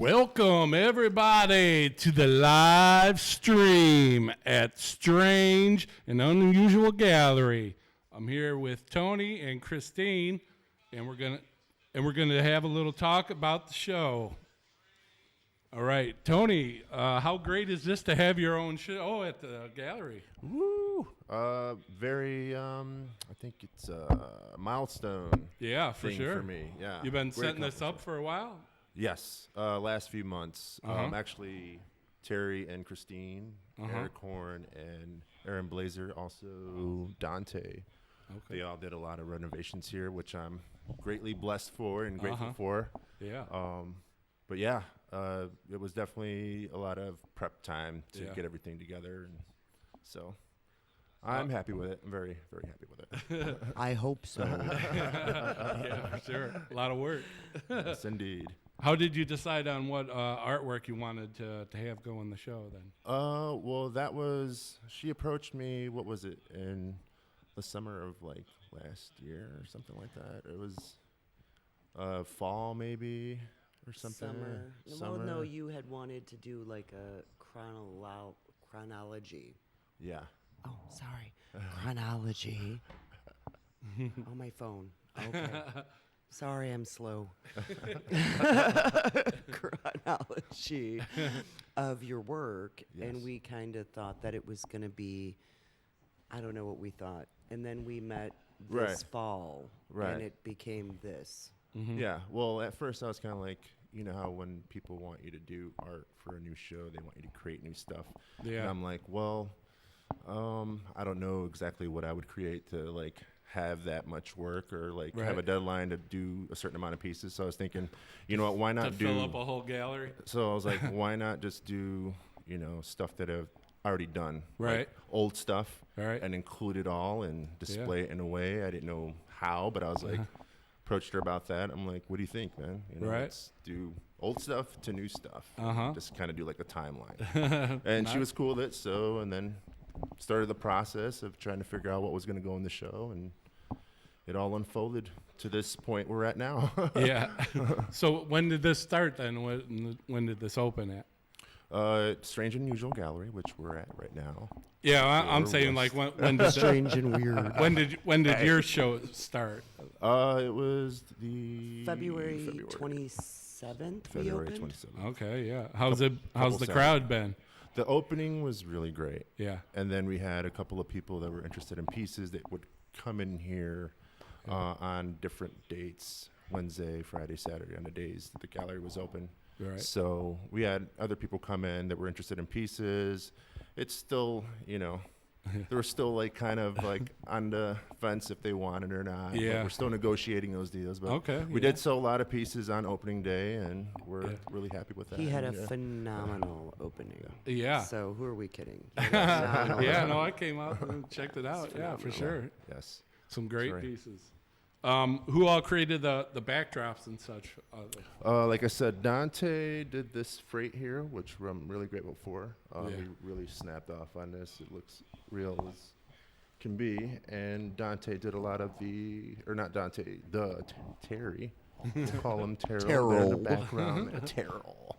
Welcome, everybody, to the live stream at Strange and Unusual Gallery. I'm here with Tony and Christine, and we're gonna have a little talk about the show. All right, Tony, how great is this to have your own show at the gallery? Woo! Very. I think it's a milestone. Yeah, for thing sure. For me, yeah. You've been Great setting this up for a while? Yes, last few months. Uh-huh. Actually, Terry and Christine, Eric Horn, and Aaron Blazer, also Dante. Okay. They all did a lot of renovations here, which I'm greatly blessed for and grateful for. Yeah. But yeah, it was definitely a lot of prep time to Yeah. get everything together, and so I'm happy with it. I'm very, very happy with it. I hope so. Yeah, for sure. A lot of work. Yes, indeed. How did you decide on what artwork you wanted to have go in the show then? Well, that was, she approached me, what was it, in the summer of like last year or something like that. It was fall maybe or something. Summer. Well, no, you had wanted to do like a chronology. Yeah. Oh, sorry. Chronology. On my phone. Okay. Sorry, I'm slow. Chronology of your work. Yes. And we kind of thought that it was going to be, I don't know what we thought. And then we met this Right. fall. Right. And it became this. Yeah. Well, at first I was kind of like, you know how when people want you to do art for a new show, they want you to create new stuff. Yeah. And I'm like, well, I don't know exactly what I would create to like have that much work or like have a deadline to do a certain amount of pieces. So I was thinking, you know what, why not to fill up a whole gallery? So I was like, why not just do, you know, stuff that I've already done, Right. like old stuff, Right. and include it all and display it in a way I didn't know how, but I was like, approached her about that. I'm like, what do you think, man? You know, Right. let's do old stuff to new stuff. Just kind of do like a timeline. And she was cool with it. So, and then started the process of trying to figure out what was going to go in the show, and it all unfolded to this point we're at now. Yeah. So when did this start then? When did this open at? Strange and Unusual Gallery, which we're at right now. Yeah, I'm saying like when did Strange and weird. when did your show start? It was the February 27th. February we opened. 27th. Okay, yeah. How's the Saturdays. crowd been? The opening was really great. Yeah. And then we had a couple of people that were interested in pieces that would come in here on different dates, Wednesday, Friday, Saturday, on the days that the gallery was open. Right. So we had other people come in that were interested in pieces. It's still, you know, they were still like kind of like on the fence if they wanted or not. Yeah. But we're still negotiating those deals. But Okay, we did sell a lot of pieces on opening day, and we're Yeah. really happy with that. He had a Yeah. phenomenal opening. Yeah. So who are we kidding? He had a phenomenal Yeah, opening. no, I came out and checked it out. Yeah, for sure. Yes. Some great Sorry. pieces. Who all created the backdrops and such? Like I said, Dante did this freight here, which I'm really grateful for. Yeah. He really snapped off on this. It looks real as can be. And Dante did a lot of not Dante, Terry. We'll call him Terrell. There in the Terrell. background. Terrell.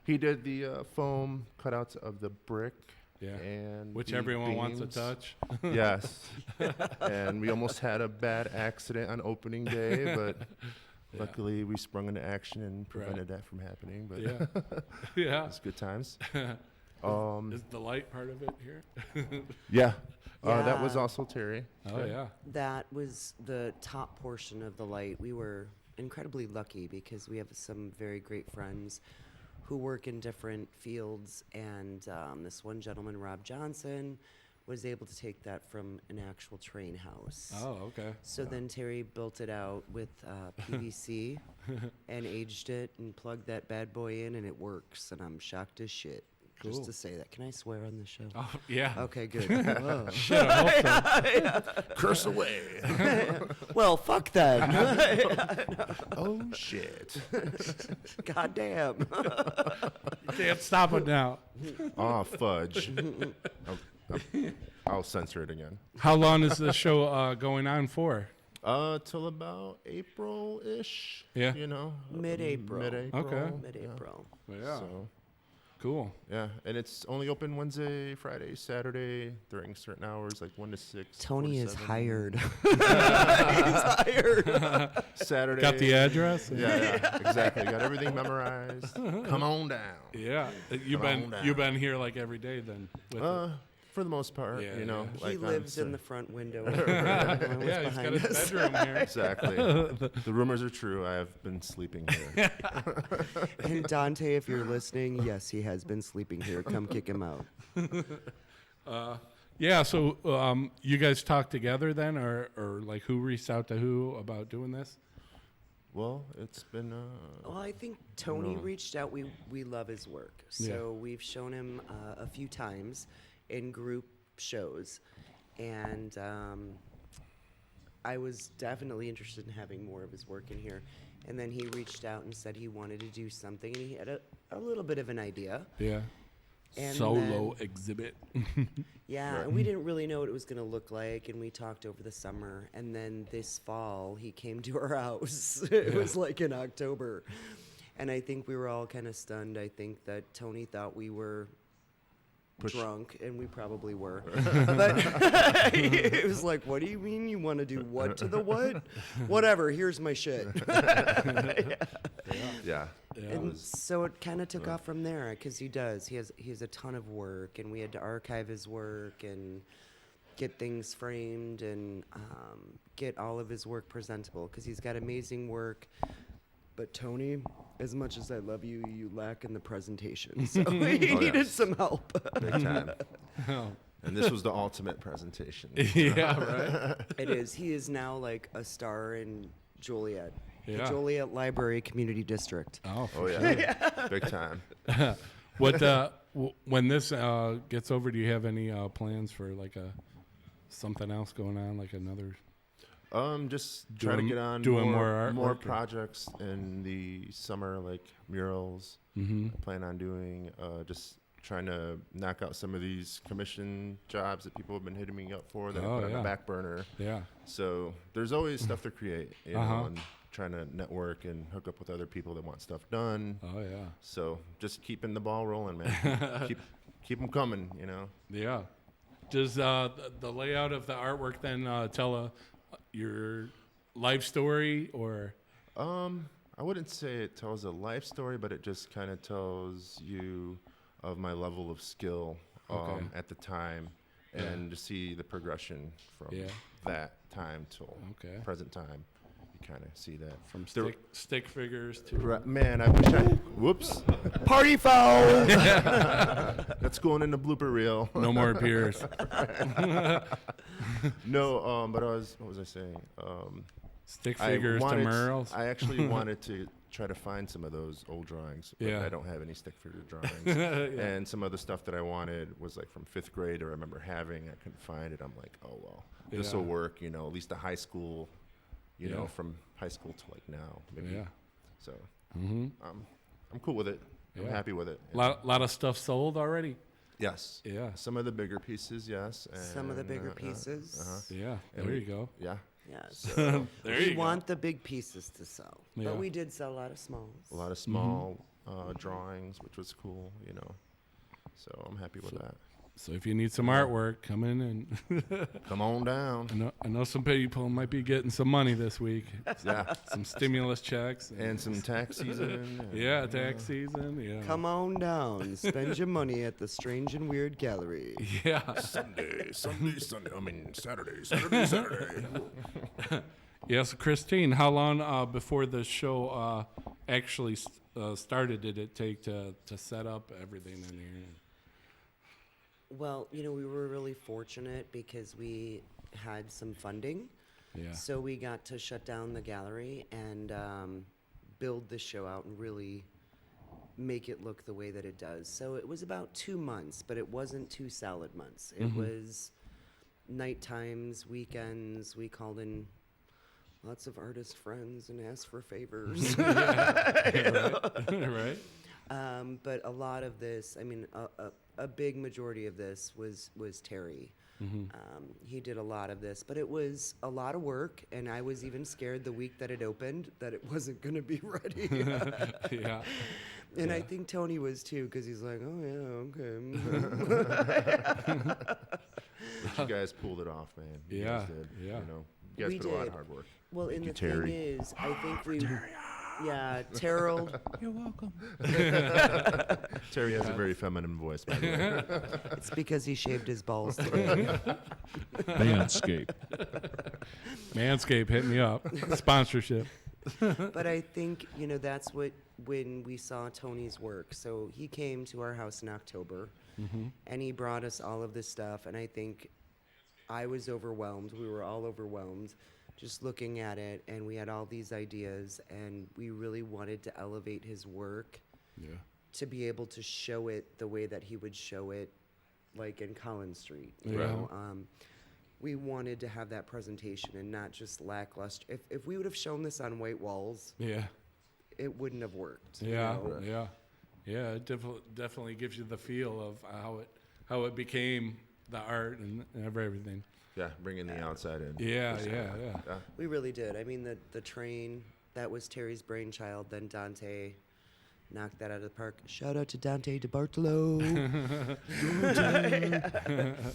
He did the foam cutouts of the brick. Yeah. And Which the everyone wants to beams. touch. Yes. And we almost had a bad accident on opening day, but luckily we sprung into action and prevented that from happening. But Yeah. Yeah. it's good times. Is the light part of it here? Yeah. That was Yeah. also Terry. Oh, yeah. That was the top portion of the light. We were incredibly lucky because we have some very great friends who work in different fields, and this one gentleman, Rob Johnson, was able to take that from an actual train house. Oh, okay. So then Terry built it out with PVC and aged it and plugged that bad boy in, and it works, and I'm shocked as shit. Cool. Just to say that. Can I swear on the show? Oh, yeah. Okay, good. Whoa. Shit, I hope so. Curse away. Well, fuck that. Oh, shit. God damn. You can't stop it now. Oh, fudge. I'll censor it again. How long is the show going on for? Till about April-ish. Yeah. You know, Mid-April. Mid-April. Okay. Mid-April. Yeah. So, Cool. yeah, and it's only open Wednesday, Friday, Saturday during certain hours, like 1 to 6. Tony 4 to is 7. hired. He's hired. Saturday. Got the address? Yeah, exactly. Got everything memorized. Come on down. Yeah. You've been here like every day then. With For the most part, Yeah, you know. yeah. He Like lives on in the front window. yeah, he's got his bedroom here. Exactly. The rumors are true. I have been sleeping here. And Dante, if you're listening, yes, he has been sleeping here. Come kick him out. Yeah, so you guys talked together then, or like who reached out to who about doing this? Well, it's been. Well, I think Tony No. reached out. We love his work, so we've shown him a few times in group shows, and I was definitely interested in having more of his work in here. And then he reached out and said he wanted to do something, and he had a little bit of an idea. Yeah. And Solo exhibit. Yeah, and we didn't really know what it was going to look like, and we talked over the summer. And then this fall, he came to our house. It was like in October. And I think we were all kind of stunned. I think that Tony thought we were drunk, and we probably were. But it was like, what do you mean you want to do what to the what? Whatever, here's my shit. Yeah. And so it kind of took off from there, because he does. He has a ton of work, and we had to archive his work and get things framed and get all of his work presentable, because he's got amazing work. But Tony, as much as I love you, you lack in the presentation. So he needed some help. Big time. Oh. And this was the ultimate presentation. Yeah, right. It is. He is now like a star in Joliet. The Yeah. Joliet Library Community District. Oh, Oh yeah. Big time. What when this gets over, do you have any plans for like something else going on, like another? Just trying to get on doing more more artwork, or- projects in the summer, like murals. Mm-hmm. I plan on doing just trying to knock out some of these commission jobs that people have been hitting me up for that I put on the back burner. Yeah. So there's always stuff to create, you Uh-huh. know, and trying to network and hook up with other people that want stuff done. Oh yeah. So just keeping the ball rolling, man. keep them coming, you know. Yeah. Does the layout of the artwork then tell your life story, or? I wouldn't say it tells a life story, but it just kind of tells you of my level of skill Okay. at the time, and to see the progression from that time till present time. You kind of see that From stick figures to Man, I wish I. Whoops. Party foul! That's going in the blooper reel. no more beers. No, but what was I saying? Stick figures to murals. I actually wanted to try to find some of those old drawings, but Yeah. I don't have any stick figure drawings. And some of the stuff that I wanted was like from 5th grade, or I remember having. I couldn't find it. I'm like, oh well, this will work. You know, at least a high school. You know, from high school to like now, maybe. Yeah. So, Mm-hmm. I'm cool with it. I'm happy with it. Lot of stuff sold already. Yes. Yeah. Some of the bigger pieces, yes. Some of the and, bigger pieces. Yeah. And There you go. Yeah. Yes. So, There We you want the big pieces to sell. Yeah. But we did sell a lot of smalls. a lot of small drawings, which was cool, you know. So I'm happy with that. So if you need some artwork, come in and Come on down. I know some people might be getting some money this week. Yeah. Some stimulus checks. And some tax season. Yeah, tax season. Yeah. Come on down. Spend your money at the Strange and Weird Gallery. Yeah. Saturday. Yeah. So Christine, how long before the show actually started did it take to set up everything in here? Well, you know, we were really fortunate because we had some funding. Yeah. So we got to shut down the gallery and build the show out and really make it look the way that it does. So it was about 2 months, but it wasn't 2 salad months. It was night times, weekends. We called in lots of artist friends and asked for favors. Right. But a lot of this, I mean, a big majority of this was Terry. He did a lot of this, but it was a lot of work, and I was even scared the week that it opened that it wasn't going to be ready. Yeah. And I think Tony was too, because he's like, oh, yeah, okay. You guys pulled it off, man. You Yeah, guys did. yeah. You know, you guys We put a lot of did. hard work. Well, and you, the thing Terry. is, I think we, yeah, Terrell, You're welcome. Terry has a very feminine voice, by the way. it's because he shaved his balls today. Manscaped. Manscaped, hit me up. Sponsorship. But I think, you know, that's what, when we saw Tony's work. So he came to our house in October, and he brought us all of this stuff. And I think I was overwhelmed. We were all overwhelmed just looking at it. And we had all these ideas. And we really wanted to elevate his work Yeah. to be able to show it the way that he would show it, like in Collins Street. You Yeah. know? We wanted to have that presentation and not just lackluster. If we would have shown this on white walls, Yeah. it wouldn't have worked. you Yeah. know? Yeah. Yeah. It definitely gives you the feel of how it became the art and everything. Yeah, bringing the outside in. Yeah. For sure. Yeah. We really did. I mean, the train, that was Terry's brainchild. Then Dante knocked that out of the park. Shout out to Dante DeBartolo.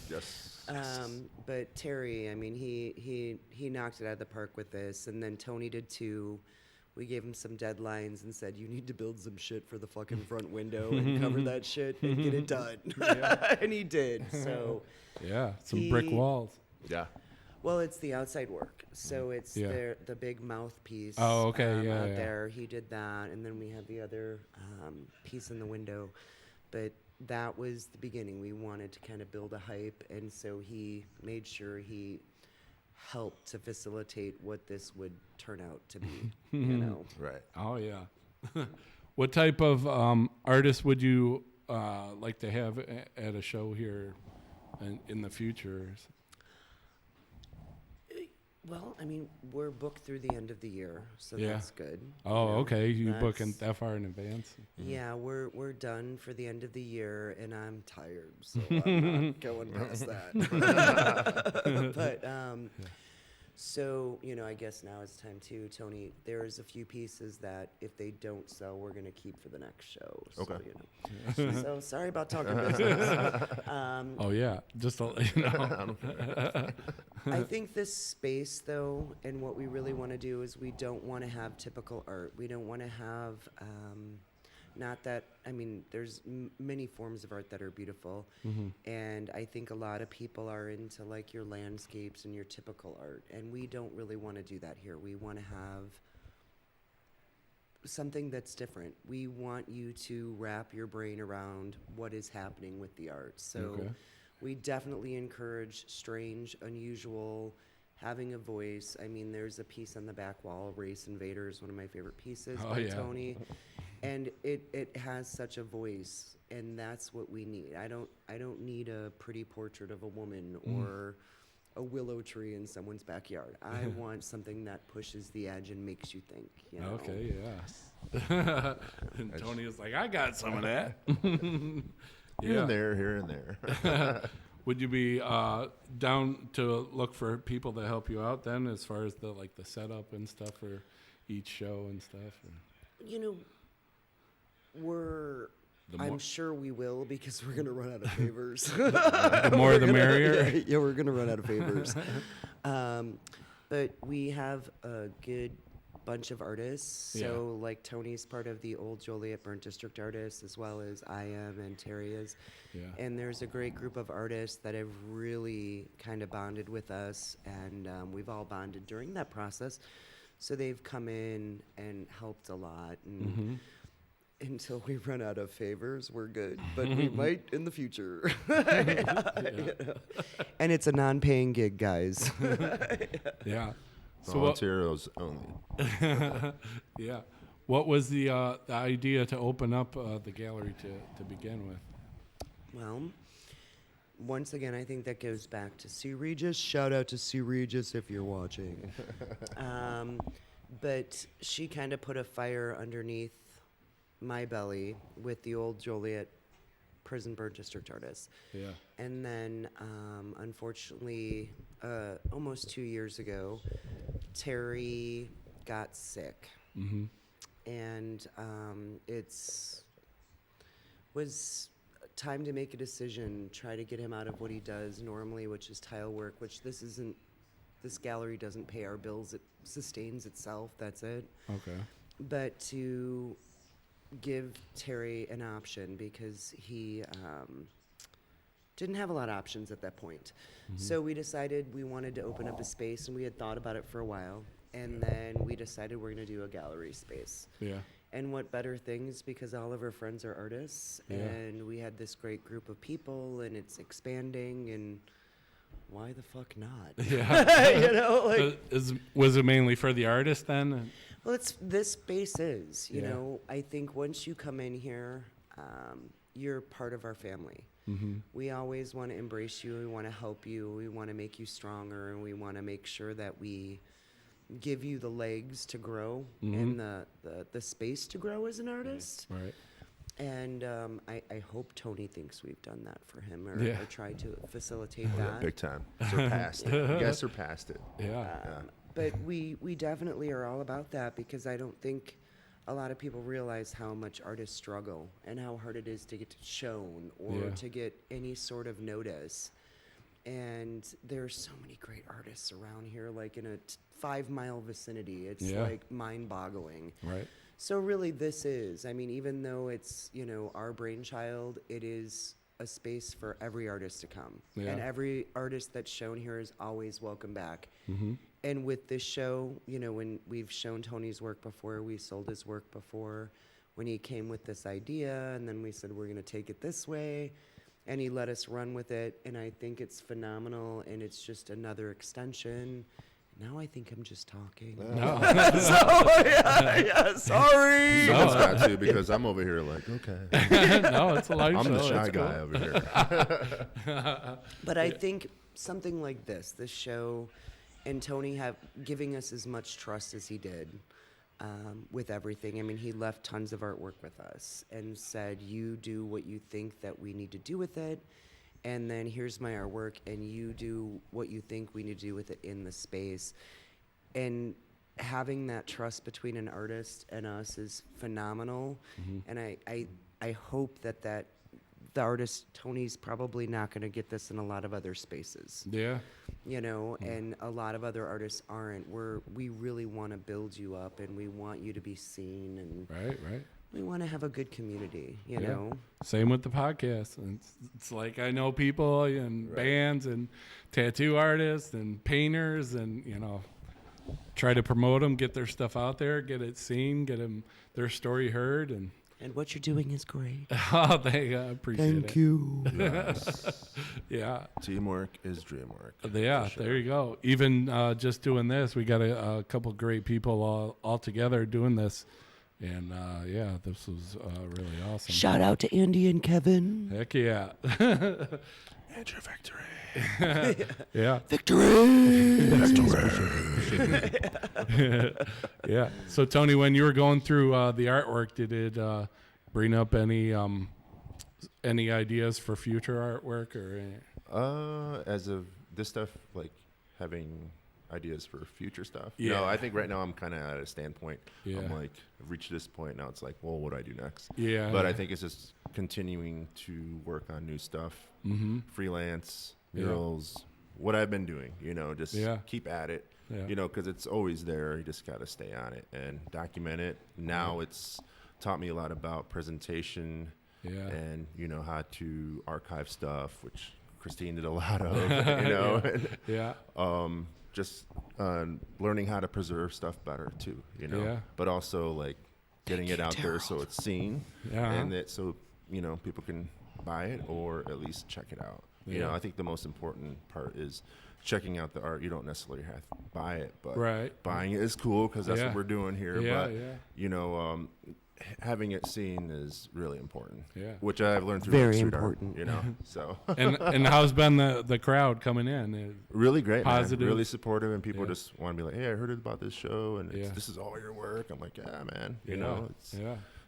Yes. But Terry, I mean, he knocked it out of the park with this, and then Tony did too. We gave him some deadlines and said, you need to build some shit for the fucking front window and cover that shit and get it done. And he did. So, Yeah. Some brick He- walls. Yeah. well, it's the outside work. So it's Yeah. the big mouthpiece. Oh, okay, yeah, out yeah. there. He did that, and then we have the other piece in the window. But that was the beginning. We wanted to kind of build a hype, and so he made sure he helped to facilitate what this would turn out to be. You know. Right. Oh yeah. What type of artist would you like to have at a show here in the future? Well, I mean, we're booked through the end of the year, so Yeah. that's good. Oh, know. okay. You book in That's- that far in advance? Yeah, we're done for the end of the year, and I'm tired, so I'm not going past that. But so you know, I guess now it's time to Tony. There's a few pieces that if they don't sell, we're gonna keep for the next show. So, Okay. you know. So sorry about talking business. Oh yeah. Just to let you know. I think this space, though, and what we really want to do is we don't want to have typical art. We don't want to have, not that, I mean, there's many forms of art that are beautiful. And I think a lot of people are into like your landscapes and your typical art. And we don't really want to do that here. We want to have something that's different. We want you to wrap your brain around what is happening with the art. So. Okay. We definitely encourage strange, unusual, having a voice. I mean, there's a piece on the back wall, Race Invaders, one of my favorite pieces Oh, by yeah. Tony. And it has such a voice, and that's what we need. I don't need a pretty portrait of a woman or a willow tree in someone's backyard. I want something that pushes the edge and makes you think. You know? Okay. Yeah. And Tony was like, I got some of that. Here and there, here and there. Would you be down to look for people to help you out then, as far as the setup and stuff for each show and stuff? You know, The I'm more- sure we will, because we're gonna run out of favors. The more the merrier. Yeah, we're gonna run out of favors. But we have a good bunch of artists. So like Tony's part of the Old Joliet Burnt District artists, as well as I am and Terry is. Yeah. And there's a great group of artists that have really kind of bonded with us, and we've all bonded during that process. So they've come in and helped a lot. And until we run out of favors, we're good. But we might in the future. You know? And it's a non-paying gig, guys. Yeah. So what, Volunteers only. yeah. What was the idea to open up the gallery to begin with? Well, once again, I think that goes back to Sue Regis. Shout out to Sue Regis if you're watching. But she kind of put a fire underneath my belly with the old Joliet prison burn district artists. Yeah. And then, unfortunately, almost 2 years ago, Terry got sick. Mm-hmm. And was time to make a decision, try to get him out of what he does normally, which is tile work, which this gallery doesn't pay our bills. It sustains itself. That's it. Okay. But to give Terry an option, because he didn't have a lot of options at that point. Mm-hmm. So we decided we wanted to open up a space, and we had thought about it for a while. And then we decided we're going to do a gallery space. Yeah. And what better things, because all of our friends are artists, Yeah. and we had this great group of people, and it's expanding, and why the fuck not? Yeah. You know, like, Was it mainly for the artist then? well, this space is, you Yeah. know, I think once you come in here, you're part of our family. Mm-hmm. We always want to embrace you, we want to help you, we want to make you stronger, and we want to make sure that we give you the legs to grow and the space to grow as an artist. Right. And I hope Tony thinks we've done that for him, or Yeah. tried to facilitate Yeah, that. big time. Surpassed it. You guys surpassed it. Yeah. But we definitely are all about that, because I don't think a lot of people realize how much artists struggle and how hard it is to get shown or Yeah. to get any sort of notice. And there's so many great artists around here, like in a 5-mile vicinity. It's Yeah. like mind-boggling. Right. So really this is, I mean, even though it's, you know, our brainchild, it is a space for every artist to come. Yeah. And every artist that's shown here is always welcome back. Mm-hmm. And with this show, you know, when we've shown Tony's work before, we sold his work before, when he came with this idea, and then we said, we're going to take it this way, and he let us run with it, and I think it's phenomenal, and it's just another extension. Now I think I'm just talking. No. Sorry. Someone's got to, because I'm over here like, okay. No, it's a live show. I'm the shy It's guy cool. over here. But I think something like this show, and Tony giving us as much trust as he did with everything. I mean, he left tons of artwork with us and said, you do what you think that we need to do with it, and then here's my artwork, and you do what you think we need to do with it in the space. And having that trust between an artist and us is phenomenal. And I hope that the artist, Tony's probably not going to get this in a lot of other spaces, Yeah. you know, and a lot of other artists aren't. We really want to build you up, and we want you to be seen, and Right. we want to have a good community, you Yeah. know. Same with the podcast. It's like I know people and bands and tattoo artists and painters, and, you know, try to promote them, get their stuff out there, get it seen, get them their story heard, and And what you're doing is great. oh, they appreciate it. Thank you. Yes. Yeah. Teamwork is dream work. Yeah, for sure. there you go. Even just doing this, we got a couple great people all together doing this. And, yeah, this was really awesome. Shout out to Andy and Kevin. Heck yeah. Andrew Victory. Yeah. Yeah. So, Tony, when you were going through the artwork, did it bring up any ideas for future artwork or any? As of this stuff, like having ideas for future stuff. Yeah. No, I think right now I'm kind of at a standpoint. Yeah. I'm like, I've reached this point now. It's like, well, what do I do next? Yeah. But I think it's just continuing to work on new stuff, freelance, murals, what I've been doing, you know, just keep at it, you know, because it's always there. You just got to stay on it and document it. Now it's taught me a lot about presentation and, you know, how to archive stuff, which Christine did a lot of, you know. Just learning how to preserve stuff better too, you know. Yeah. But also like getting it out there so it's seen, and that so you know people can buy it or at least check it out. You know, I think the most important part is checking out the art. You don't necessarily have to buy it, but buying it is cool because that's what we're doing here. But you know, having it seen is really important. Yeah, which I've learned through Very street important. art, you know. So and how's been the crowd coming in? Really great, positive, man. Really supportive, and people just want to be like, "Hey, I heard about this show, and this is all your work." I'm like, "Yeah, man." You know, it's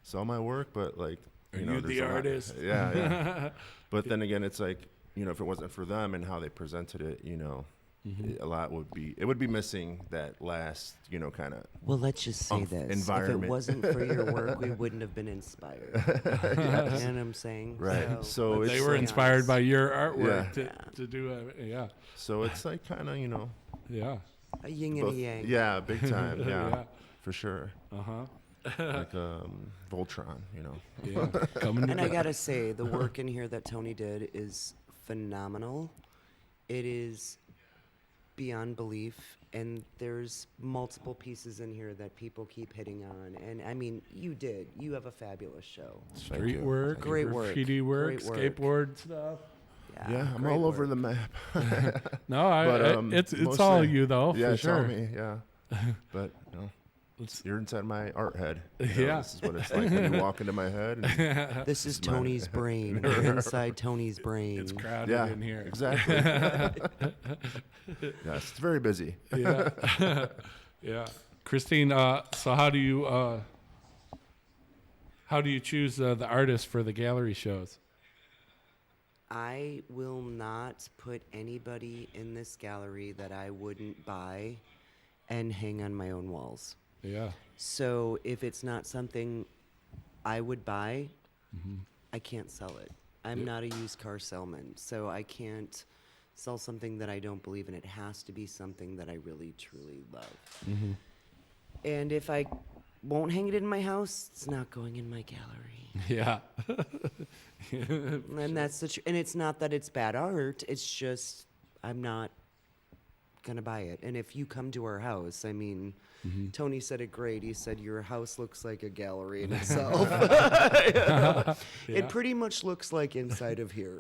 sell my work, but like, Are you there's the a lot- artist? Yeah, yeah. But then again, it's like, if it wasn't for them and how they presented it, a lot would be missing that last, kind of. Well, let's just say this. If it environment. wasn't for your work, we wouldn't have been inspired. You know what I'm saying? Right. So let's it's They were be inspired honest. by your artwork Yeah. to do yeah. So it's like kind of, Yeah. A yin and a yang. yeah, big time. Yeah, Yeah. for sure. Uh-huh. Like Voltron, Yeah. Coming And I together. gotta say, the work in here that Tony did is phenomenal. It is beyond belief, and there's multiple pieces in here that people keep hitting on. And I mean, you have a fabulous show. Street you. work, Great work. graffiti work, Great work. skateboard stuff. Yeah, I'm great all over work. the map. No, But, it's mostly- all you though, Yeah, for it's sure. all me. Yeah, but It's- you're inside my art head. Yeah. This is what it's like when you walk into my head. And, This is my- Tony's brain. We're inside Tony's brain. It's crowded yeah, in here. exactly. Yes, it's very busy. Yeah. Yeah. Christine, so how do you choose the artists for the gallery shows? I will not put anybody in this gallery that I wouldn't buy and hang on my own walls. Yeah. So if it's not something I would buy, I can't sell it. I'm Yep. not a used car salesman, so I can't sell something that I don't believe in. It has to be something that I really, truly love. And if I won't hang it in my house, it's not going in my gallery. Yeah. And that's and it's not that it's bad art. It's just I'm not gonna buy it. And if you come to our house, I mean, Tony said it great. He said your house looks like a gallery in itself. Yeah. It pretty much looks like inside of here.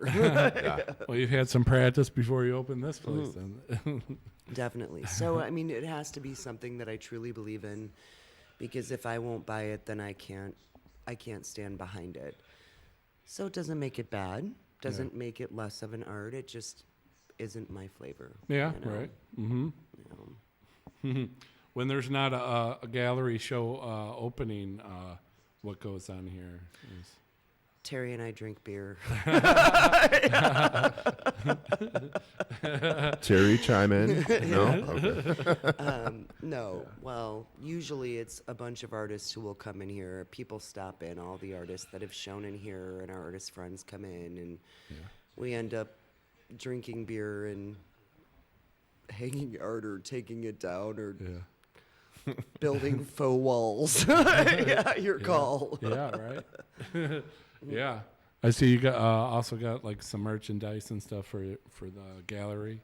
Well, you've had some practice before you open this place, then. Definitely. So I mean, it has to be something that I truly believe in, because if I won't buy it, then I can't stand behind it. So it doesn't make it bad. Doesn't make it less of an art. It just isn't my flavor. Yeah. you know? Right. Mm-hmm. You know. When there's not a gallery show opening, what goes on here? Terry and I drink beer. Terry, chime in. No? Okay. No. Well, usually it's a bunch of artists who will come in here. People stop in, all the artists that have shown in here, and our artist friends come in, and we end up drinking beer and hanging art or taking it down or building faux walls. Yeah, your call. Yeah. Right. Yeah. I see you got also got like some merchandise and stuff for the gallery.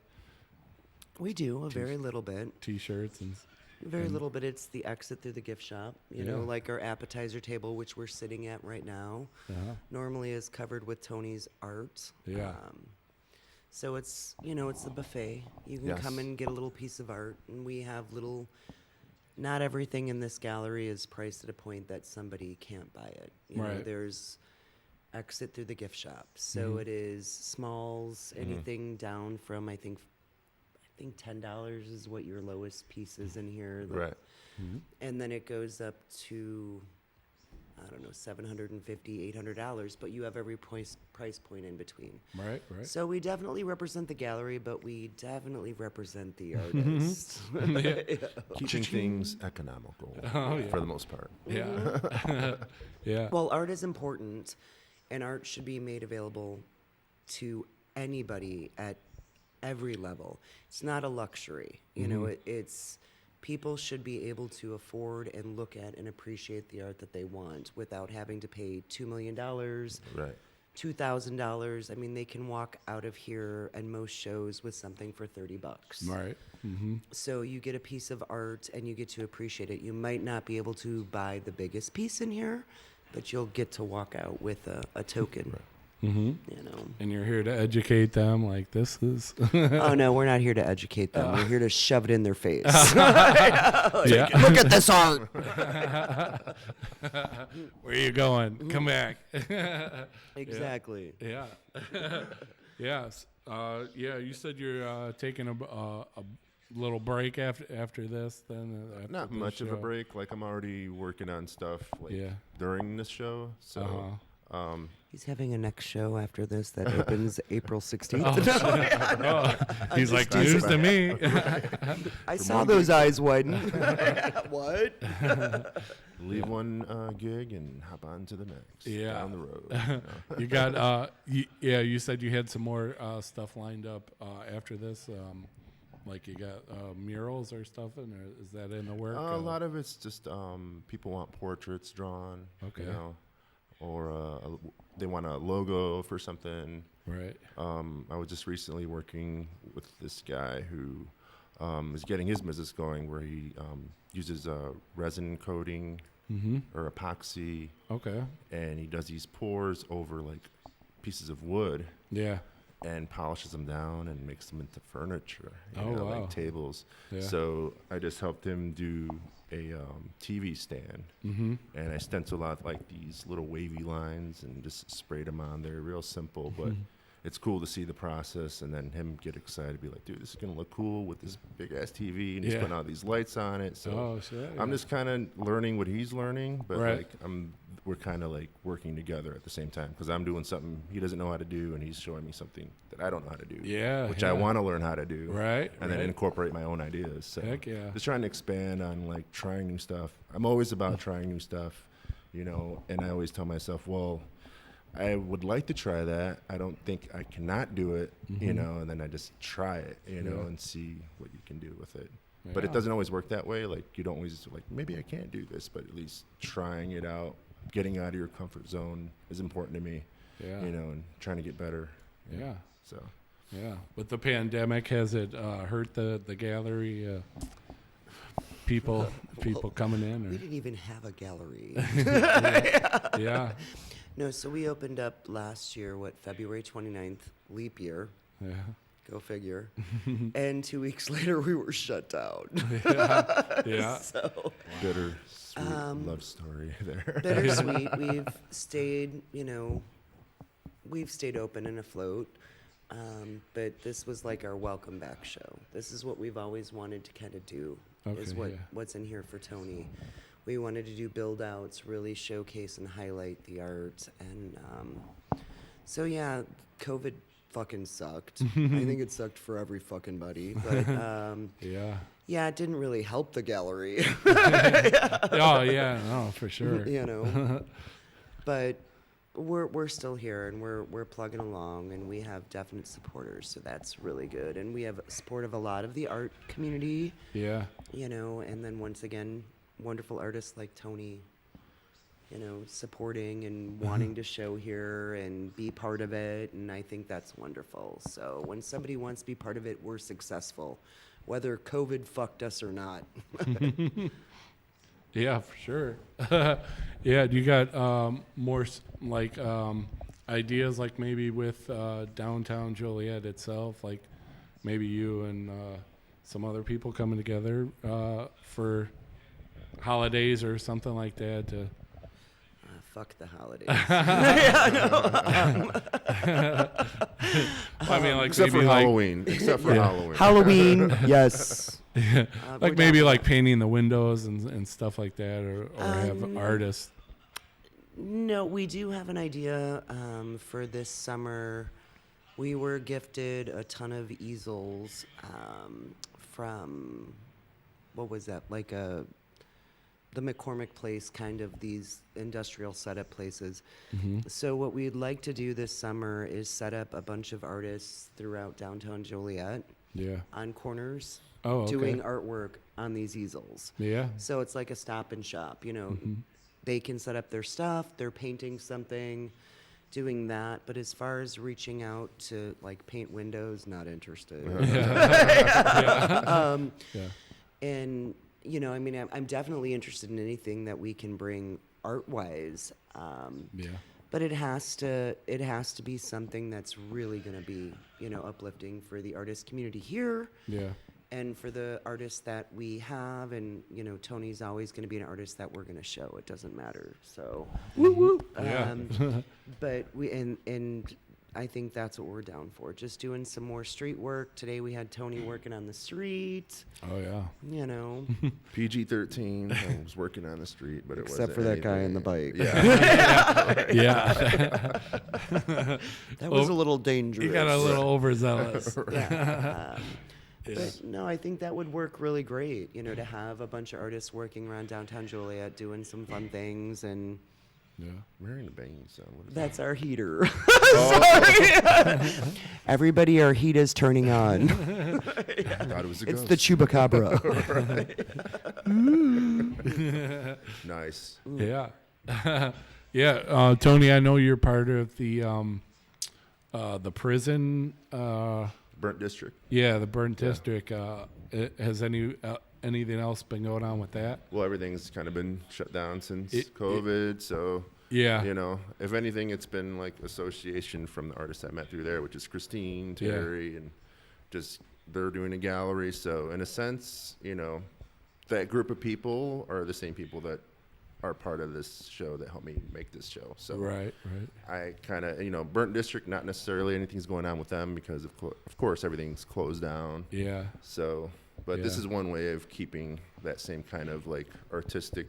We do a very little bit. T-shirts and. Very little bit. It's the exit through the gift shop. You know, Yeah. like our appetizer table, which we're sitting at right now, normally is covered with Tony's art. Yeah. So it's, it's the buffet. You can Yes. come and get a little piece of art, and we have not everything in this gallery is priced at a point that somebody can't buy it. You know, Right. there's exit through the gift shop. So it is smalls, anything down from, I think $10 is what your lowest piece is in here. Right. And then it goes up to, I don't know, $750, $800, but you have every price point in between. Right. Right. So we definitely represent the gallery, but we definitely represent the artist. Keeping things economical Oh, yeah. for the most part. Yeah. Yeah. Well, art is important, and art should be made available to anybody at every level. It's not a luxury. You know, it's people should be able to afford and look at and appreciate the art that they want without having to pay $2 million, Right. $2,000. I mean, they can walk out of here and most shows with something for $30. Right. So you get a piece of art and you get to appreciate it. You might not be able to buy the biggest piece in here, but you'll get to walk out with a token. You know. And you're here to educate them. Like this is. Oh no, we're not here to educate them. We're here to shove it in their face. Yeah. Look at this art. Where are you going? Come back. Exactly. Yeah. Yes. Yeah. You said you're taking a little break after this then? After Not the much of a show? break. Like I'm already working on stuff like Yeah. during the show. So He's having a next show after this that opens April 16th. Oh, he's like news to me. I saw those eyes widen. What? leave one gig and hop on to the next. Yeah. Down the road. You know. You got you said you had some more stuff lined up after this. Like you got murals or stuff, or is that in the work? A lot of it's just people want portraits drawn. Okay. You know, or they want a logo for something. Right. I was just recently working with this guy who is getting his business going, where he uses resin coating or epoxy, Okay. and he does these pours over like pieces of wood Yeah. and polishes them down and makes them into furniture, Oh, wow. like tables. Yeah. So I just helped him do a TV stand, and I stenciled out like these little wavy lines and just sprayed them on there, real simple, but it's cool to see the process and then him get excited, be like, dude, this is gonna look cool with this big ass TV, and he's Yeah. putting all these lights on it. So Oh shit. I'm just kind of learning what he's learning, but Right. like we're kind of like working together at the same time, because I'm doing something he doesn't know how to do, and he's showing me something that I don't know how to do. Yeah, which yeah. I want to learn how to do. Right, and then right. incorporate my own ideas. So Heck yeah. just trying to expand on like trying new stuff. I'm always about trying new stuff, and I always tell myself, well, I would like to try that. I don't think I cannot do it, and then I just try it, Yeah. and see what you can do with it. But Yeah. it doesn't always work that way. Like you don't always like, maybe I can't do this, but at least trying it out, getting out of your comfort zone is important to me, Yeah. and trying to get better. Yeah. So Yeah. With the pandemic, has it hurt the gallery? People coming in? We Or? didn't even have a gallery. Yeah. No, so we opened up last year, February 29th, leap year. Yeah. Go figure. And 2 weeks later, we were shut down. Yeah. So bitter, sweet love story there. bittersweet. We've stayed open and afloat. But this was like our welcome back show. This is what we've always wanted to kind of do, is Okay, yeah. what's in here for Tony. We wanted to do build outs, really showcase and highlight the art. And so, yeah, COVID fucking sucked. I think it sucked for every fucking buddy. But Yeah. yeah, it didn't really help the gallery. Oh yeah. No, for sure. But we're still here, and we're plugging along, and we have definite supporters, so that's really good. And we have support of a lot of the art community, Yeah. and then once again, wonderful artists like Tony, supporting and wanting to show here and be part of it, and I think that's wonderful. So when somebody wants to be part of it, we're successful, whether COVID fucked us or not. Yeah, for sure. Yeah, do you got more ideas, like maybe with Downtown Joliet itself, like maybe you and some other people coming together for holidays or something like that? Fuck the holidays. I mean, like Except for maybe Halloween. Except for Halloween. Halloween, yes. like maybe like painting the windows and stuff like that, or have artists. No, we do have an idea for this summer. We were gifted a ton of easels from, what was that, like the McCormick place, kind of these industrial setup places. So what we'd like to do this summer is set up a bunch of artists throughout downtown Joliet Yeah. on corners Oh, okay. doing artwork on these easels. Yeah. So it's like a stop and shop, They can set up their stuff, they're painting something, doing that. But as far as reaching out to like paint windows, not interested. Yeah. And, I'm definitely interested in anything that we can bring art-wise. Yeah. But it has to be something that's really going to be, uplifting for the artist community here. Yeah. And for the artists that we have, and Tony's always going to be an artist that we're going to show. It doesn't matter. So, woo woo. Yeah. But we and I think that's what we're down for. Just doing some more street work. Today we had Tony working on the street. Oh yeah. You know, PG-13. I was working on the street, but it except wasn't for that guy on the anything. bike. Yeah. That was a little dangerous. You got a little overzealous. Yeah. Yeah. But no, I think that would work really great. You know, to have a bunch of artists working around downtown Joliet doing some fun things, and Yeah. Wearing a banging sound. What is that's our heater. Sorry. Everybody, our heat is turning on. that? I thought it was a It's ghost. the chupacabra. Nice. Yeah. Yeah. Tony, I know you're part of the prison. Burnt District. Yeah, the burnt district. Has anything else been going on with that? Well, everything's kind of been shut down since It- COVID, so Yeah. you know, if anything, it's been like association from the artists I met through there, which is Christine, Yeah. Terry, and just they're doing a gallery. So in a sense, you know, that group of people are the same people that are part of this show that helped me make this show. So Right. I kind of, you know, Burnt District, not necessarily anything's going on with them because of course everything's closed down. Yeah. So, but this Yeah. is one way of keeping that same kind of like artistic,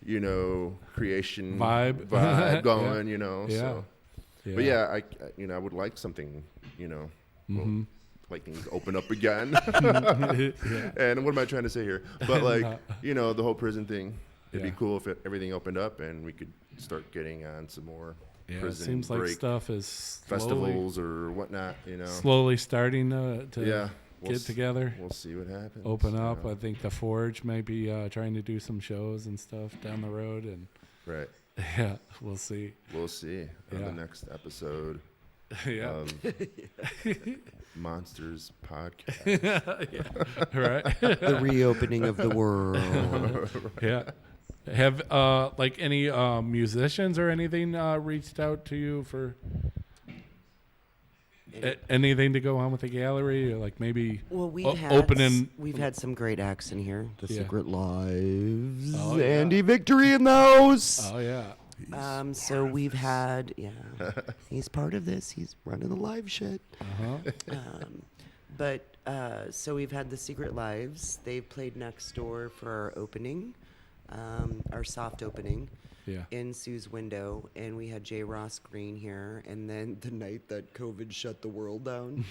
you know, creation Vibe. going, Yeah. you know. Yeah. So, but yeah, I you know, I would like something, you know, Mm-hmm. like things open up again. Yeah. And what am I trying to say here? But like, you know, the whole prison thing. It'd Yeah. be cool if everything opened up and we could start getting on some more Yeah. It prison seems like break stuff is slowly, festivals or whatnot, you know. slowly starting to Yeah. get together. We'll see what happens. Open you up. know. I think the Forge might be trying to do some shows and stuff down the road, and Right. yeah, we'll see. We'll see on Yeah. the next episode Yeah, of Monsters Podcast. yeah, right. The reopening of the world. Yeah. Have like any musicians or anything reached out to you for anything to go on with the gallery, or like maybe Well, opening? we've had some great acts in here. The Yeah. Secret Lives. Oh, yeah. Andy Victory in the house. Oh yeah. So we've had, he's part of this. He's running the live shit. Uh-huh. So we've had the Secret Lives. They've played next door for our opening, our soft opening. Yeah. In Sue's window, and we had J. Ross Green here, and then the night that COVID shut the world down,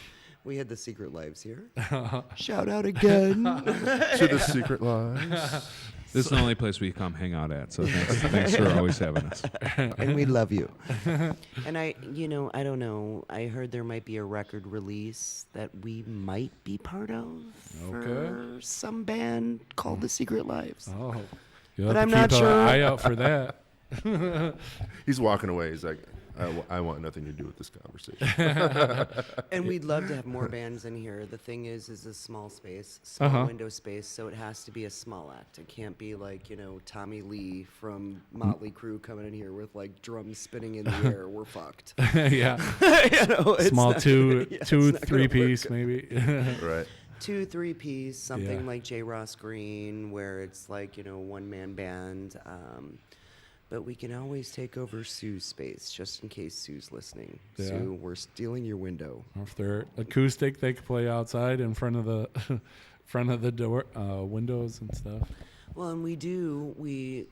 we had the Secret Lives here. Shout out again. To the Secret Lives. This is the only place we come hang out at, so thanks for always having us. And we love you. And I don't know. I heard there might be a record release that we might be part of for Okay. some band called the Secret Lives. Oh. You'll But have I'm to not keep sure. an eye out for that. He's walking away. He's like, I want nothing to do with this conversation. And we'd love to have more bands in here. The thing is a small space, small window space, so it has to be a small act. It can't be like, Tommy Lee from Motley Crue coming in here with like drums spinning in the air. We're fucked. Yeah. It's Small not two, gonna- it's two, not gonna three work. piece maybe. Right. 2-3 piece, something Yeah. like J. Ross Green, where it's like, one man band. But we can always take over Sue's space, just in case Sue's listening. Yeah. Sue, we're stealing your window. Or if they're acoustic, they could play outside in front of the door, windows and stuff. Well, and we do. We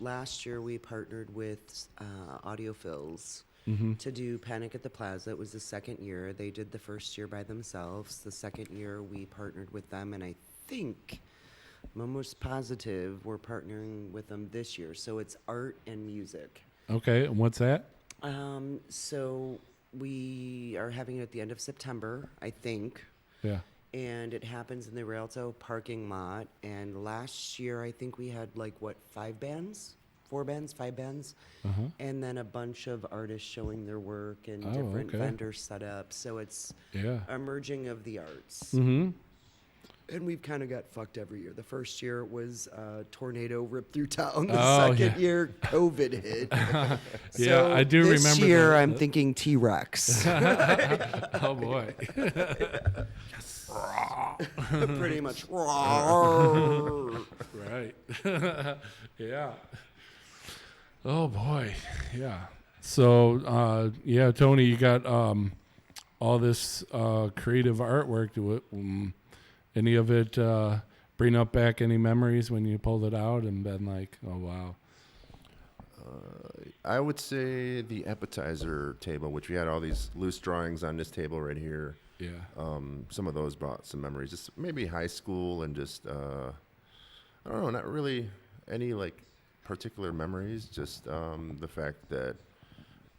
last year we partnered with Audiophils to do Panic at the Plaza. It was the second year. They did the first year by themselves. The second year we partnered with them, and I think I'm almost positive we're partnering with them this year. So it's art and music. Okay, and what's that? So we are having it at the end of September, I think. Yeah. And it happens in the Rialto parking lot. And last year, I think we had like, 5 bands? 5 bands. And then a bunch of artists showing their work and Oh, different okay. vendors set up. So it's Yeah. a merging of the arts. Mm-hmm. And we've kind of got fucked every year. The first year was tornado ripped through town. The Oh, second yeah. year, COVID hit. Yeah, I do this remember year, the- I'm thinking T-Rex. Oh boy. Pretty much. Right. Yeah. Oh boy. Yeah. So, yeah, Tony, you got all this creative artwork. Any of it bring up back any memories when you pulled it out and been like, oh, wow? I would say the appetizer table, which we had all these loose drawings on this table right here. Yeah. Some of those brought some memories. Just maybe high school and just, I don't know, not really any like particular memories. Just the fact that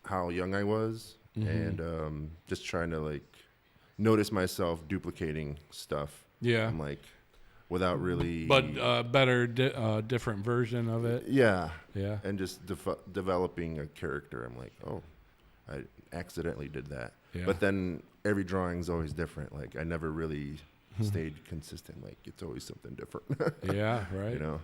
how young I was and just trying to like notice myself duplicating stuff. Yeah. I'm like, without really. But better, different version of it. Yeah. Yeah. And just developing a character. I'm like, oh, I accidentally did that. Yeah. But then every drawing's always different. Like I never really stayed consistent. Like it's always something different. Yeah, right. You know.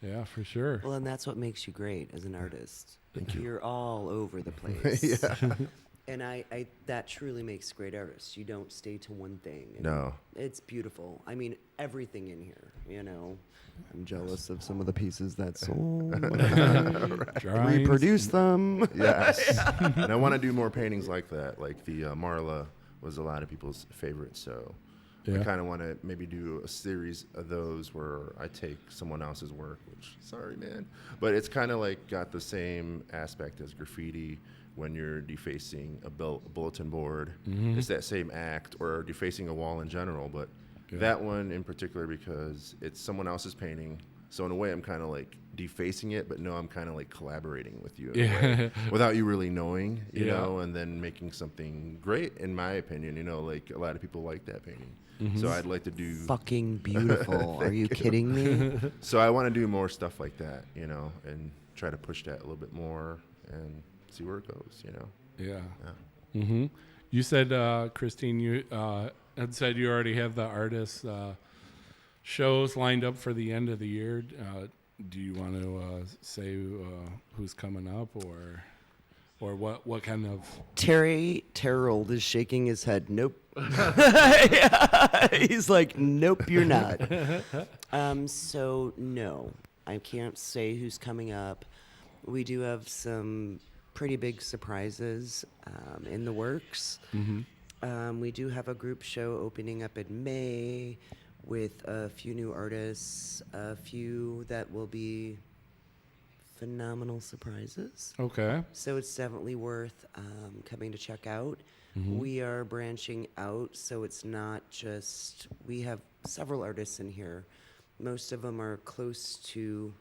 Yeah, for sure. Well, and that's what makes you great as an artist. Thank you. You're all over the place. Yeah. And I that truly makes great artists. You don't stay to one thing. And No. It's beautiful. I mean, everything in here, you know. I'm jealous of some of the pieces that sold. Drawings. Reproduce them. Yes. And I want to do more paintings like that. Like the Marla was a lot of people's favorite. So Yeah. I kind of want to maybe do a series of those where I take someone else's work, which, sorry, man. But it's kind of like got the same aspect as graffiti when you're defacing a bulletin board. It's that same act, or defacing a wall in general. But that one in particular, because it's someone else's painting. So in a way, I'm kind of like defacing it, but no, I'm kind of like collaborating with you in a way, without you really knowing, you know, and then making something great, in my opinion. You know, like a lot of people like that painting. So I'd like to do Fucking beautiful. Are you kidding me? So I want to do more stuff like that, you know, and try to push that a little bit more and see where it goes, you know. Yeah. You said, Christine, you had said you already have the artists shows lined up for the end of the year. Do you want to say who's coming up, or what kind of? Terry Terrell is shaking his head. Nope. He's like, nope, you're not. So no, I can't say who's coming up. We do have some pretty big surprises in the works. We do have a group show opening up in May with a few new artists, a few that will be phenomenal surprises. Okay. So it's definitely worth coming to check out. We are branching out, so it's not just, we have several artists in here. Most of them are close to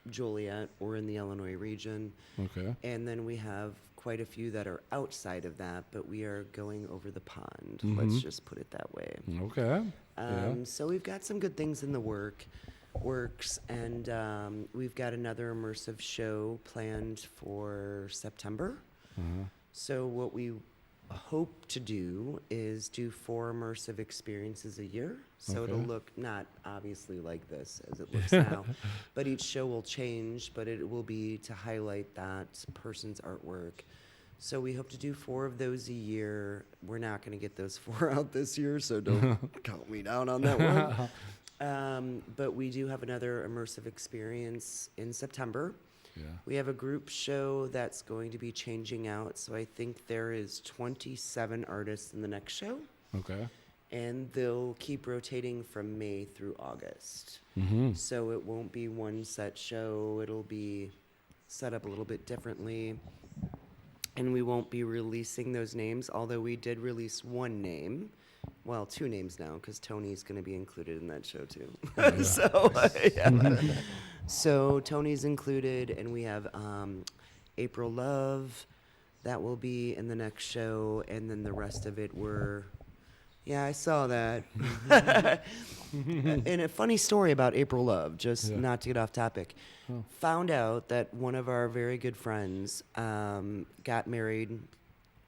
Joliet or in the Illinois region. Okay. And then we have quite a few that are outside of that, but we are going over the pond. Let's just put it that way. Okay. So we've got some good things in the works, and we've got another immersive show planned for September. So what we hope to do is do 4 immersive experiences a year. So it'll look not obviously like this as it looks now, but each show will change, but it will be to highlight that person's artwork. So we hope to do 4 of those a year. We're not going to get those 4 out this year, so don't count me down on that one. But we do have another immersive experience in September. Yeah. We have a group show that's going to be changing out. So I think there is 27 artists in the next show. Okay. And they'll keep rotating from May through August. So it won't be one set show. It'll be set up a little bit differently. And we won't be releasing those names, although we did release one name. Well, 2 names now, because Tony's going to be included in that show, too. So Tony's included, and we have April Love. That will be in the next show, and then the rest of it were... Yeah, I saw that. And a funny story about April Love, just not to get off topic. Found out that one of our very good friends got married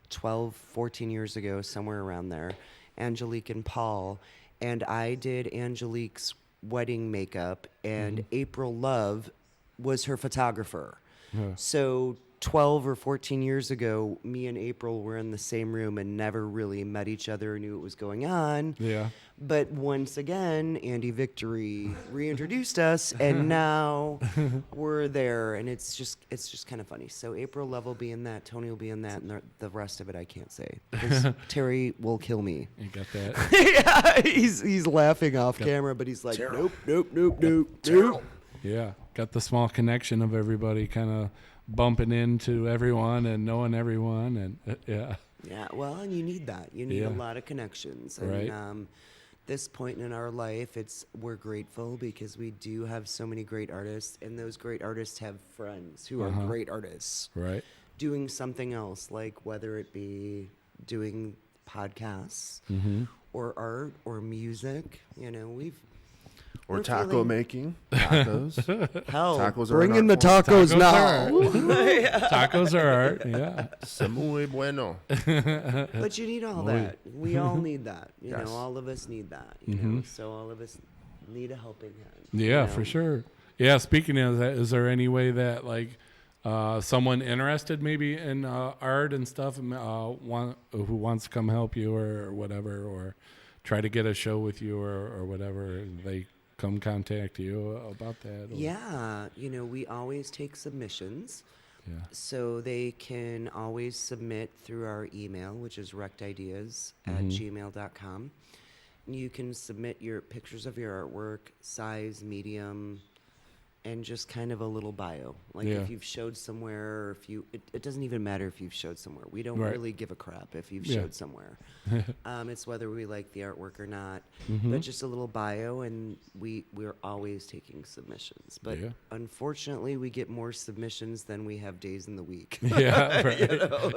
12, 14 years ago, somewhere around there, Angelique and Paul, and I did Angelique's wedding makeup, and April Love was her photographer. So 12 or 14 years ago, me and April were in the same room and never really met each other or knew what was going on. Yeah. But once again, Andy Victory reintroduced us, and now we're there, and it's just kind of funny. So April Love will be in that, Tony will be in that, and the rest of it I can't say, because Terry will kill me. You got that? Yeah, he's laughing off camera, but he's like, nope. Yeah. Got the small connection of everybody kind of bumping into everyone and knowing everyone, and yeah. Yeah, well, and you need that. You need a lot of connections. And, Right. This point in our life, we're grateful because we do have so many great artists, and those great artists have friends who are great artists Right. doing something else, like whether it be doing podcasts or art or music. You know, Or we're taco feeling- making. Tacos. Hell, Tacos are bring an in the art form. tacos now. Tacos are art. Yeah. C'est muy bueno. But you need all that. We all need that. You Yes. know, all of us need that. You know, so all of us need a helping hand. Yeah, you know? for sure. Yeah. Speaking of that, is there any way that like someone interested maybe in art and stuff, who wants to come help you or whatever, or try to get a show with you or whatever, they come contact you about that? Or? Yeah, you know, we always take submissions. Yeah. So they can always submit through our email, which is rectideas@gmail.com. You can submit your pictures of your artwork, size, medium, and just kind of a little bio. Like Yeah. if you've showed somewhere, or if it doesn't even matter if you've showed somewhere. We don't Right. really give a crap if you've Yeah. showed somewhere. It's whether we like the artwork or not. But just a little bio, and we're always taking submissions. But Yeah. unfortunately, we get more submissions than we have days in the week. Yeah, right.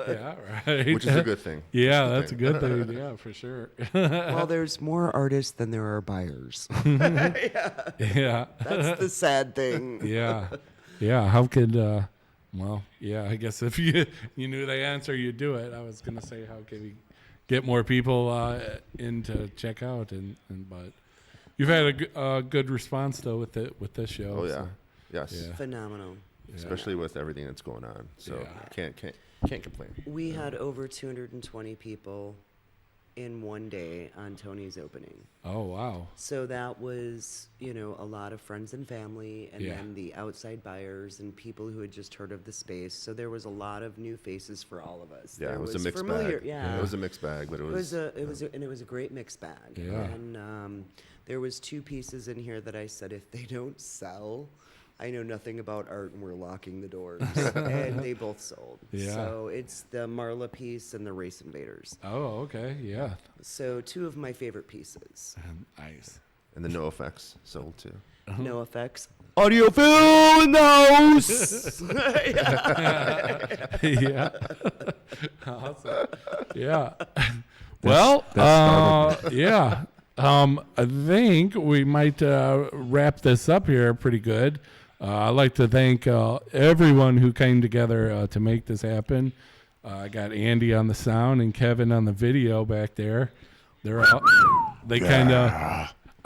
Yeah, right. Which is a good thing. Yeah, that's a good thing. Yeah, for sure. Well, there's more artists than there are buyers. Yeah. That's the sad thing. Yeah. Yeah. How could, well, yeah, I guess if you knew the answer, you'd do it. I was going to say, how can we get more people in to check out? But you've had a good response, though, with this show. Oh, yeah. so, Yes. Yeah. Phenomenal. Especially with everything that's going on. So Yeah. can't complain. We had over 220 people in one day on Tony's opening. Oh, wow. So that was, you know, a lot of friends and family, and Yeah. then the outside buyers and people who had just heard of the space. So there was a lot of new faces for all of us. Yeah, There it was a mixed familiar, bag. Yeah, It was a mixed bag, but it was a great mixed bag. Yeah. And there was 2 pieces in here that I said, if they don't sell, I know nothing about art, and we're locking the doors. And they both sold. Yeah. So it's the Marla piece and the Race Invaders. Oh, okay. Yeah. So 2 of my favorite pieces. Nice. and the no effects sold too. No effects. Audio film in the house. Yeah. Awesome. Yeah. Well, yeah. I think we might wrap this up here pretty good. I'd like to thank everyone who came together to make this happen. I got Andy on the sound and Kevin on the video back there.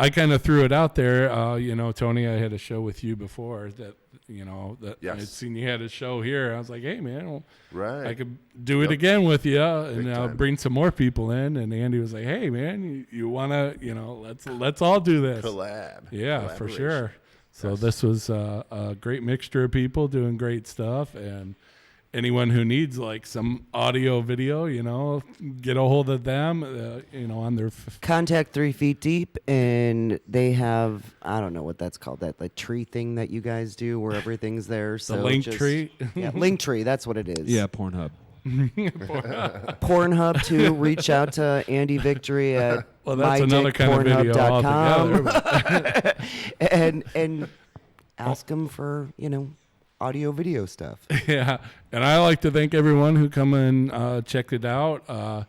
I kind of threw it out there. You know, Tony, I had a show with you before that, you know, that Yes. I'd seen you had a show here. I was like, hey, man, well, Right. I could do it again with you and Big time. bring some more people in. And Andy was like, hey, man, you want to, you know, let's all do this. Collab. Yeah, for Collaboration. sure. So Yes. this was a great mixture of people doing great stuff, and anyone who needs like some audio video, you know, get a hold of them, you know, on their Contact 3 Feet Deep, and they have, I don't know what that's called, that like tree thing that you guys do where everything's there. So link just- tree. Yeah, link tree, that's what it is. Yeah, Pornhub. Pornhub too. Reach out to Andy Victory at Well, that's another kind of video altogether. but- and ask him for, you know, audio video stuff. Yeah, and I like to thank everyone who come and checked it out.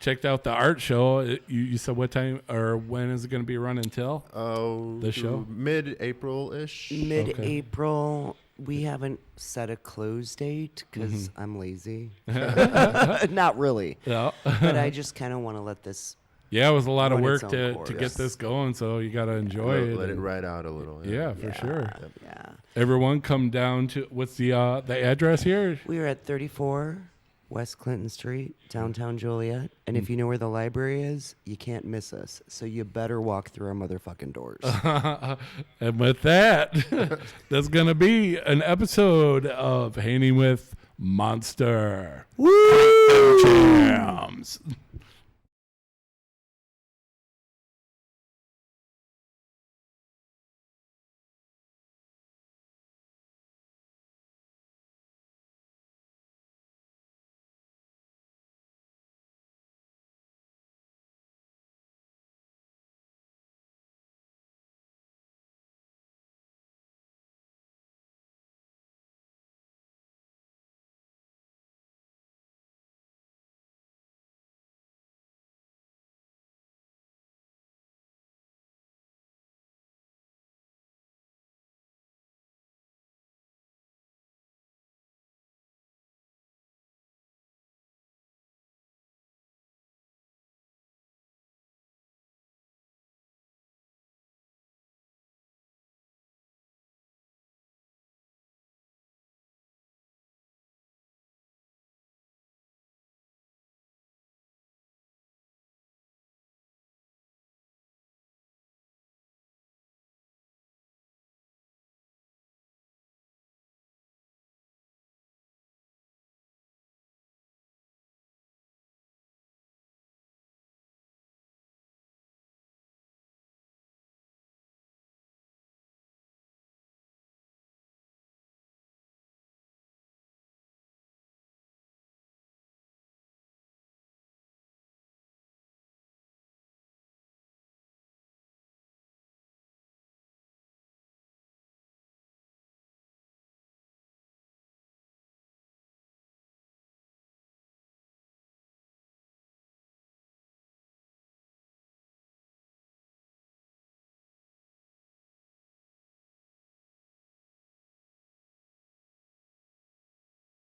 Checked out the art show. You said what time or when is it going to be running till? Oh, The show? mid-April-ish. Mid-April. We haven't set a close date because I'm lazy. Not really. Yeah. But I just kind of want to let this Yeah, it was a lot of run work its own to course. get this going, so you got to enjoy it. Let it and- ride out a little. Yeah, for sure. Yeah. Everyone come down to, what's the address here? We are at 34 West Clinton Street, downtown Joliet. And if you know where the library is, you can't miss us. So you better walk through our motherfucking doors. And with that, that's going to be an episode of Hanging with Monster. Woo! Jams.